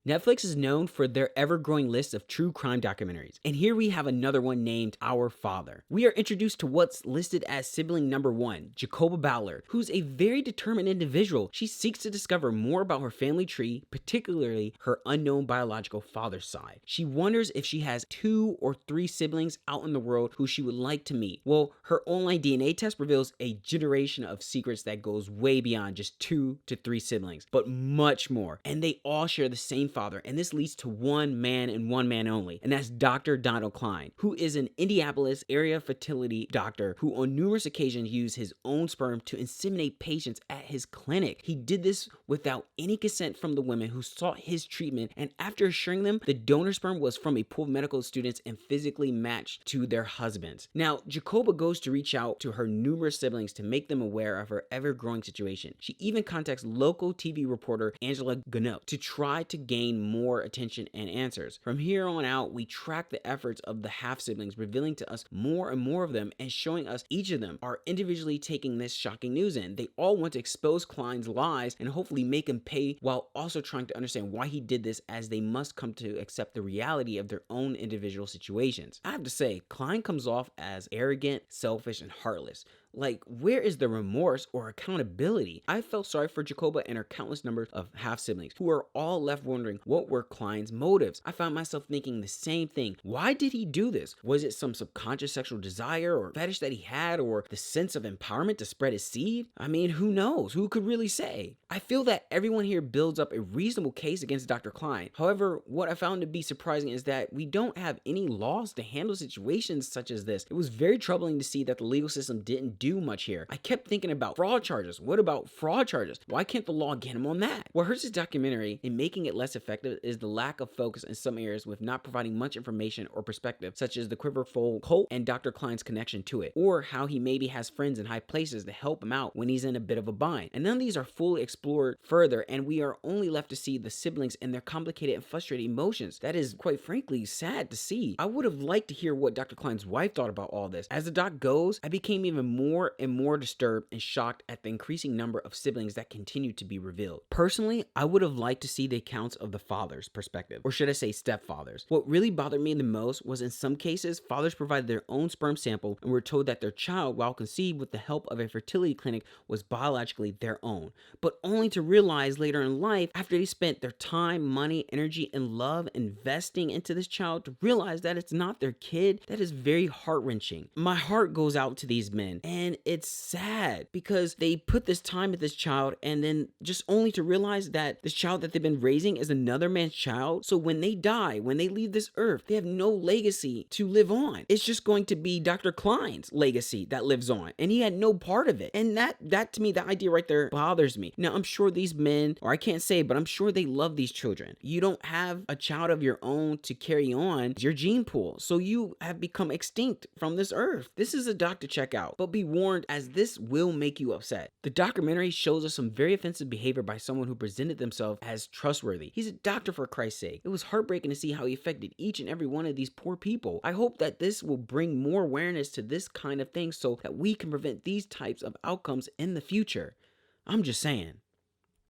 Netflix is known for their ever-growing list of true crime documentaries, and here we have another one named Our Father. We are introduced to what's listed as sibling number 1, Jacoba Ballard, who's a very determined individual. She seeks to discover more about her family tree, particularly her unknown biological father's side. She wonders if she has 2 or 3 siblings out in the world who she would like to meet. Well, her online DNA test reveals a generation of secrets that goes way beyond just 2 to 3 siblings, but much more, and they all share the same father, and this leads to one man and one man only, and that's Dr. Donald Klein, who is an Indianapolis area fertility doctor who on numerous occasions used his own sperm to inseminate patients at his clinic. He did this without any consent from the women who sought his treatment, and after assuring them the donor sperm was from a pool of medical students and physically matched to their husbands. Now, Jacoba goes to reach out to her numerous siblings to make them aware of her ever-growing situation. She even contacts local TV reporter Angela Gunnock to try to gain more attention and answers. From here on out, we track the efforts of the half-siblings, revealing to us more and more of them and showing us each of them are individually taking this shocking news in. They all want to expose Klein's lies and hopefully make him pay, while also trying to understand why he did this, as they must come to accept the reality of their own individual situations. I have to say, Klein comes off as arrogant, selfish, and heartless. Like, where is the remorse or accountability? I felt sorry for Jacoba and her countless numbers of half-siblings who are all left wondering what were Klein's motives. I found myself thinking the same thing. Why did he do this? Was it some subconscious sexual desire or fetish that he had, or the sense of empowerment to spread his seed? I mean, who knows? Who could really say? I feel that everyone here builds up a reasonable case against Dr. Klein. However, what I found to be surprising is that we don't have any laws to handle situations such as this. It was very troubling to see that the legal system didn't do much here. I kept thinking about fraud charges. What about fraud charges? Why can't the law get him on that? What hurts this documentary in making it less effective is the lack of focus in some areas, with not providing much information or perspective, such as the Quiverful cult and Dr. Klein's connection to it, or how he maybe has friends in high places to help him out when he's in a bit of a bind. And none of these are fully explored further, and we are only left to see the siblings and their complicated and frustrated emotions. That is, quite frankly, sad to see. I would have liked to hear what Dr. Klein's wife thought about all this. As the doc goes, I became even more and more disturbed and shocked at the increasing number of siblings that continue to be revealed. Personally, I would have liked to see the accounts of the father's perspective, or should I say stepfathers. What really bothered me the most was in some cases, fathers provided their own sperm sample and were told that their child, while conceived with the help of a fertility clinic, was biologically their own, but only to realize later in life, after they spent their time, money, energy, and love investing into this child, to realize that it's not their kid. That is very heart-wrenching. My heart goes out to these men, and it's sad because they put this time with this child and then just only to realize that this child that they've been raising is another man's child. So when they die, when they leave this earth, they have no legacy to live on. It's just going to be Dr. Klein's legacy that lives on, and he had no part of it. And that to me, that idea right there bothers me. Now, I'm sure these men, or I can't say, but I'm sure they love these children. You don't have a child of your own to carry on your gene pool, so you have become extinct from this earth. This is a doc to check out, but be warned, as this will make you upset. The documentary shows us some very offensive behavior by someone who presented themselves as trustworthy. He's a doctor, for Christ's sake. It was heartbreaking to see how he affected each and every one of these poor people. I hope that this will bring more awareness to this kind of thing so that we can prevent these types of outcomes in the future. I'm just saying.